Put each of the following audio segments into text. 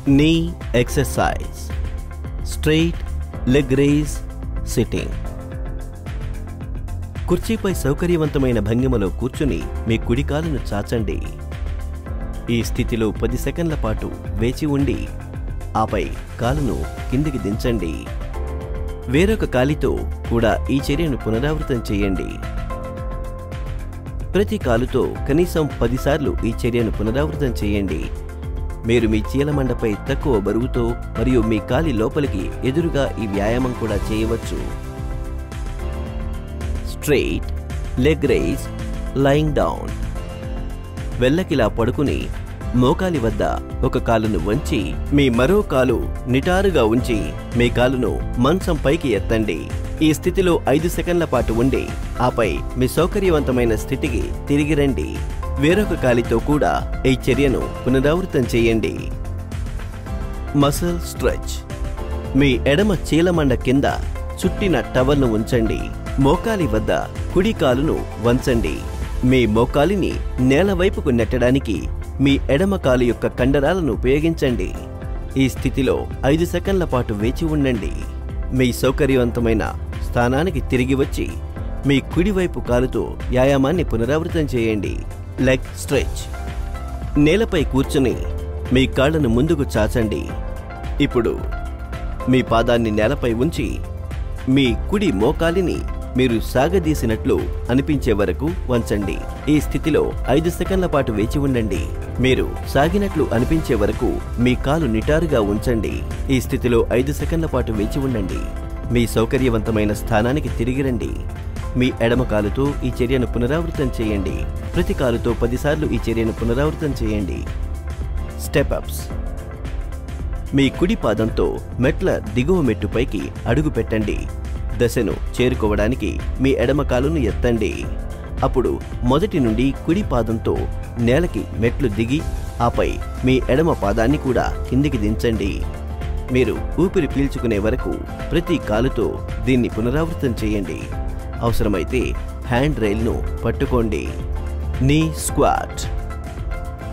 Knee exercise. Straight leg raise sitting. కుర్చీపై సౌకర్యవంతమైన భంగిమలో కూర్చుని మీ కుడి కాలును చాచండి. ఈ స్థితిలో 10 సెకన్ల పాటు వేచి ఉండి ఆపై కాలును కిందికి దించండి. వేరొక కాలితో కూడా ఈ చర్యను పునరావృతం చేయండి. ప్రతి కాలుతో కనీసం 10 సార్లు ఈ చర్యను పునరావృతం చేయండి. మీరు మీ చీలమండపై తక్కువ బరువుతో మరియు మీ కాలి లోపలికి ఎదురుగా ఈ వ్యాయామం కూడా చేయవచ్చు. Straight leg raise lying down. వెల్లకిలా పడుకుని మోకాలి వద్ద ఒక కాలును వంచి మీ మరో కాలు నిటారుగా ఉంచి మీ కాలును మంచం పైకి ఎత్తండి. ఈ స్థితిలో 5 సెకన్ల పాటు ఉండి ఆపై మీ సౌకర్యవంతమైన స్థితికి తిరిగి రండి. వేరొక కాలితో కూడా ఈ చర్యను పునరావృతం చేయండి. Muscle stretch. మీ ఎడమ చీలమండ కింద చుట్టిన టవల్ను ఉంచండి. మోకాలి వద్ద కుడి కాలును వంచండి. మీ మోకాలిని నేల వైపుకు నెట్టడానికి మీ ఎడమ కాలు యొక్క కండరాలను ఉపయోగించండి. ఈ స్థితిలో 5 సెకన్ల పాటు వేచి ఉండండి. మీ సౌకర్యవంతమైన స్థానానికి తిరిగి వచ్చి మీ కుడివైపు కాలుతో వ్యాయామాన్ని పునరావృతం చేయండి. Leg stretch. నేలపై కూర్చుని మీ కాళ్లను ముందుకు చాచండి. ఇప్పుడు మీ పాదాన్ని నేలపై ఉంచి మీ కుడి మోకాలిని మీరు సాగదీసినట్లు అనిపించే వరకు వంచండి. ఈ స్థితిలో 5 సెకన్ల పాటు వేచి ఉండండి. మీరు సాగినట్లు అనిపించే వరకు మీ కాలు నిటారుగా ఉంచండి. ఈ స్థితిలో 5 సెకన్ల పాటు వేచి ఉండండి. మీ సౌకర్యవంతమైన స్థానానికి తిరిగి రండి. మీ ఎడమ కాలుతో ఈ చర్యను పునరావృతం చేయండి. ప్రతి కాలుతో 10 సార్లు ఈ చర్యను పునరావృతం చేయండి. Step apps. మీ కుడి పాదంతో మెట్ల దిగువ మెట్టుపైకి అడుగు పెట్టండి. దశను చేరుకోవడానికి మీ ఎడమ కాలును ఎత్తండి. అప్పుడు మొదటి నుండి కుడి పాదంతో నేలకి మెట్లు దిగి ఆపై మీ ఎడమ పాదాన్ని కూడా కిందికి దించండి. మీరు ఊపిరి పీల్చుకునే వరకు ప్రతి కాలుతో దీన్ని పునరావృతం చేయండి. అవసరమైతే హ్యాండ్ రైల్ను పట్టుకోండి. నీ స్క్వాట్.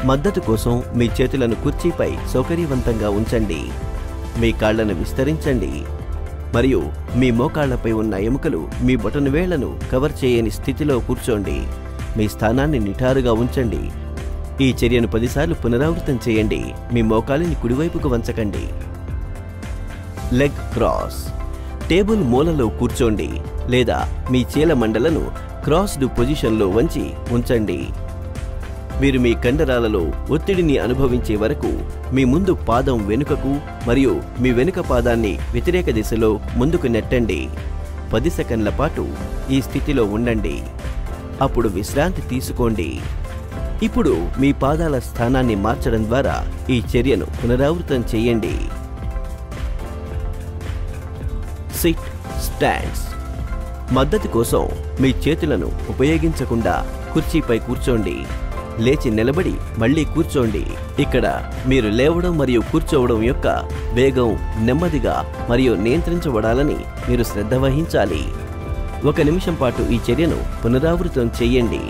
మద్దతు కోసం మీ చేతులను కుర్చీపై సౌకర్యవంతంగా ఉంచండి. మీ కాళ్లను విస్తరించండి మరియు మీ మోకాళ్లపై ఉన్న ఎముకలు మీ బొటనవేళ్లను కవర్ చేయని స్థితిలో కూర్చోండి. మీ స్థానాన్ని నిటారుగా ఉంచండి. ఈ చర్యను 10 సార్లు పునరావృతం చేయండి. మీ మోకాలిని కుడివైపుకు వంచకండి. Leg cross. టేబుల్ మూలలో కూర్చోండి లేదా మీ చీల మండలను క్రాస్డ్ పొజిషన్లో వంచి ఉంచండి. మీరు మీ కండరాలలో ఒత్తిడిని అనుభవించే వరకు మీ ముందు పాదం వెనుకకు మరియు మీ వెనుక పాదాన్ని వ్యతిరేక దిశలో ముందుకు నెట్టండి. 10 సెకన్ల పాటు ఈ స్థితిలో ఉండండి. అప్పుడు విశ్రాంతి తీసుకోండి. ఇప్పుడు మీ పాదాల స్థానాన్ని మార్చడం ద్వారా ఈ చర్యను పునరావృతం చేయండి. SIT stands. మద్దతు కోసం మీ చేతులను ఉపయోగించకుండా కుర్చీపై కూర్చోండి. లేచి నిలబడి మళ్లీ కూర్చోండి. ఇక్కడ మీరు లేవడం మరియు కూర్చోవడం యొక్క వేగం నెమ్మదిగా మరియు నియంత్రించబడాలని మీరు శ్రద్ధ వహించాలి. 1 నిమిషం పాటు ఈ చర్యను పునరావృతం చేయండి.